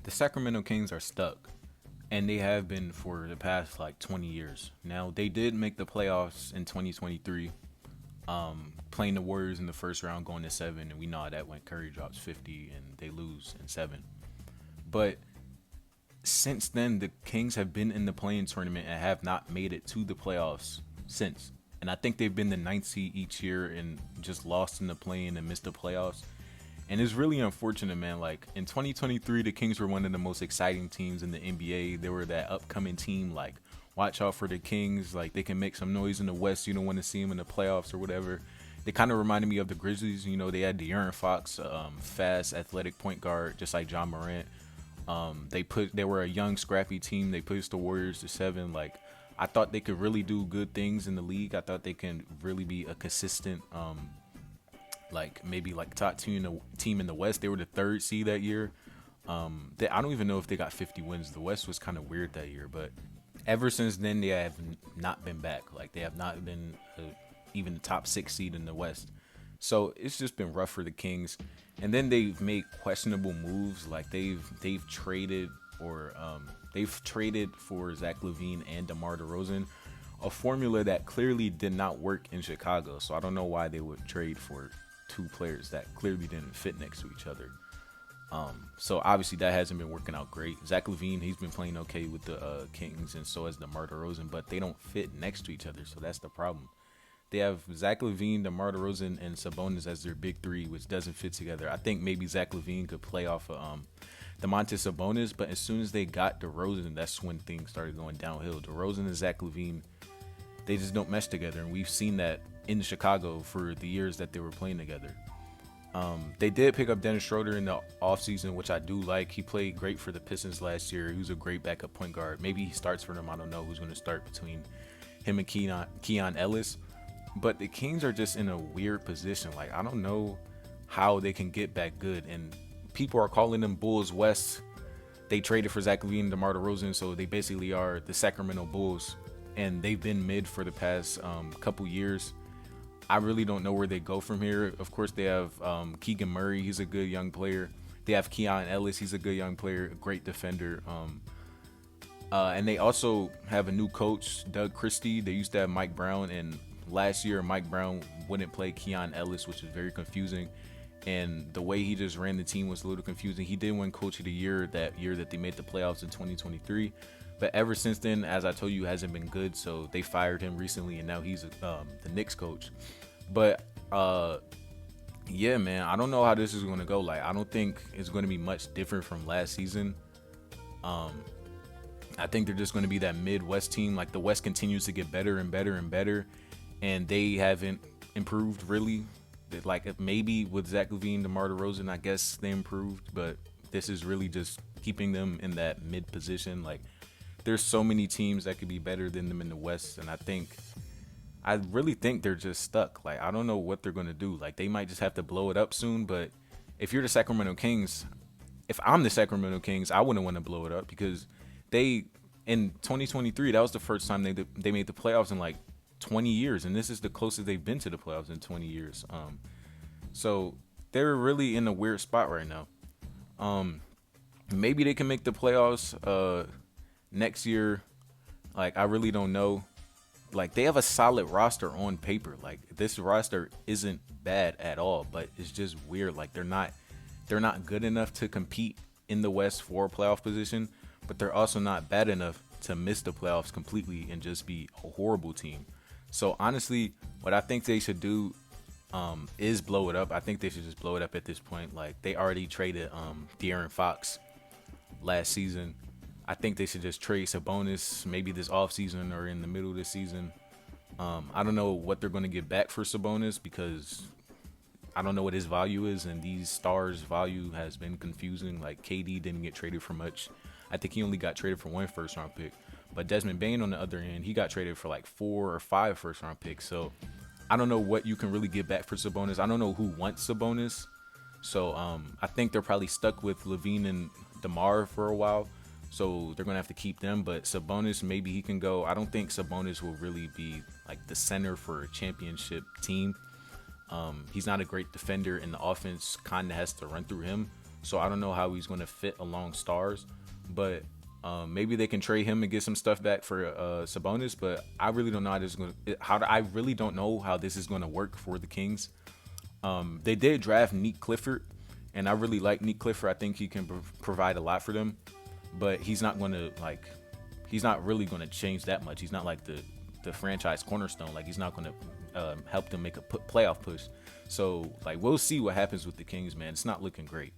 The Sacramento Kings are stuck, and they have been for the past like 20 years. Now they did make the playoffs in 2023, playing the Warriors in the first round, going to seven, and we know how that went. Curry drops 50, and they lose in seven. But since then, the Kings have been in the playing tournament and have not made it to the playoffs since. And I think they've been the ninth seed each year and just lost in the playing and missed the playoffs. And it's really unfortunate, man. Like in 2023, the Kings were one of the most exciting teams in the NBA. They were that upcoming team. Like, watch out for the Kings. Like, they can make some noise in the West. You don't want to see them in the playoffs or whatever. They kind of reminded me of the Grizzlies. You know, they had De'Aaron Fox, fast, athletic point guard, just like John Morant. They were a young, scrappy team. They pushed the Warriors to seven. Like, I thought they could really do good things in the league. I thought they can really be a consistent like maybe like top team in the West. They were the third seed that year. I don't even know if they got 50 wins. The West was kind of weird that year, but ever since then they have not been back. Like they have not been even the top six seed in the West. So it's just been rough for the Kings. And then they've made questionable moves. Like they've traded or they've traded for Zach LaVine and DeMar DeRozan, a formula that clearly did not work in Chicago. So I don't know why they would trade for two players that clearly didn't fit next to each other. So obviously that hasn't been working out great. Zach LaVine, he's been playing okay with the Kings, and so has DeMar DeRozan, but they don't fit next to each other. So that's the problem. They have Zach LaVine, DeMar DeRozan, and Sabonis as their big three, which doesn't fit together. I think maybe Zach LaVine could play off of Demontis Sabonis, but as soon as they got DeRozan, that's when things started going downhill. DeRozan and Zach LaVine, they just don't mesh together, and we've seen that in Chicago for the years that they were playing together. They did pick up Dennis Schroeder in the offseason, which I do like. He played great for the Pistons last year. He was a great backup point guard. Maybe he starts for them. I don't know who's going to start between him and Keon Ellis. But the Kings are just in a weird position. Like, I don't know how they can get back good. And people are calling them Bulls West. They traded for Zach LaVine and DeMar DeRozan, so they basically are the Sacramento Bulls. And they've been mid for the past couple years. I really don't know where they go from here. Of course, they have Keegan Murray. He's a good young player. They have Keon Ellis. He's a good young player, a great defender. And they also have a new coach, Doug Christie. They used to have Mike Brown, and last year Mike Brown wouldn't play Keon Ellis, which is very confusing. And the way he just ran the team was a little confusing. He did win Coach of the Year that year that they made the playoffs in 2023. But ever since then, as I told you, hasn't been good. So they fired him recently, and now he's the Knicks coach. But yeah, man, I don't know how this is going to go. Like, I don't think it's going to be much different from last season. I think they're just going to be that Midwest team. Like, the West continues to get better and better and better, and they haven't improved really. Like, maybe with Zach LaVine, DeMar DeRozan, I guess they improved, but this is really just keeping them in that mid position. Like, there's so many teams that could be better than them in the West, and I really think they're just stuck. Like, I don't know what they're going to do. Like, they might just have to blow it up soon, but if you're the Sacramento Kings, if I'm the Sacramento Kings, I wouldn't want to blow it up because they, in 2023, that was the first time they made the playoffs in like 20 years, and this is the closest they've been to the playoffs in 20 years. So they're really in a weird spot right now. Maybe they can make the playoffs next year. Like, I really don't know. Like, they have a solid roster on paper. Like, this roster isn't bad at all, but it's just weird. Like, they're not good enough to compete in the West for a playoff position, but they're also not bad enough to miss the playoffs completely and just be a horrible team. So honestly, what I think they should do is blow it up. I think they should just blow it up at this point. Like, they already traded De'Aaron Fox last season. I think they should just trade Sabonis maybe this offseason or in the middle of the season. I don't know what they're going to get back for Sabonis because I don't know what his value is, and these stars' value has been confusing. Like, KD didn't get traded for much. I think he only got traded for one first-round pick. But Desmond Bane, on the other hand, he got traded for like 4 or 5 first-round picks. So I don't know what you can really get back for Sabonis. I don't know who wants Sabonis. So I think they're probably stuck with LaVine and DeMar for a while. So they're going to have to keep them. But Sabonis, maybe he can go. I don't think Sabonis will really be like the center for a championship team. He's not a great defender, and the offense kind of has to run through him. So I don't know how he's going to fit along stars, but maybe they can trade him and get some stuff back for Sabonis. But I really don't know how this is going to. I really don't know how this is going to work for the Kings. They did draft Nick Clifford, and I really like Nick Clifford. I think he can provide a lot for them, but he's not going to he's not really going to change that much. He's not like the franchise cornerstone. Like he's not going to help them make a playoff push. So like we'll see what happens with the Kings, man. It's not looking great.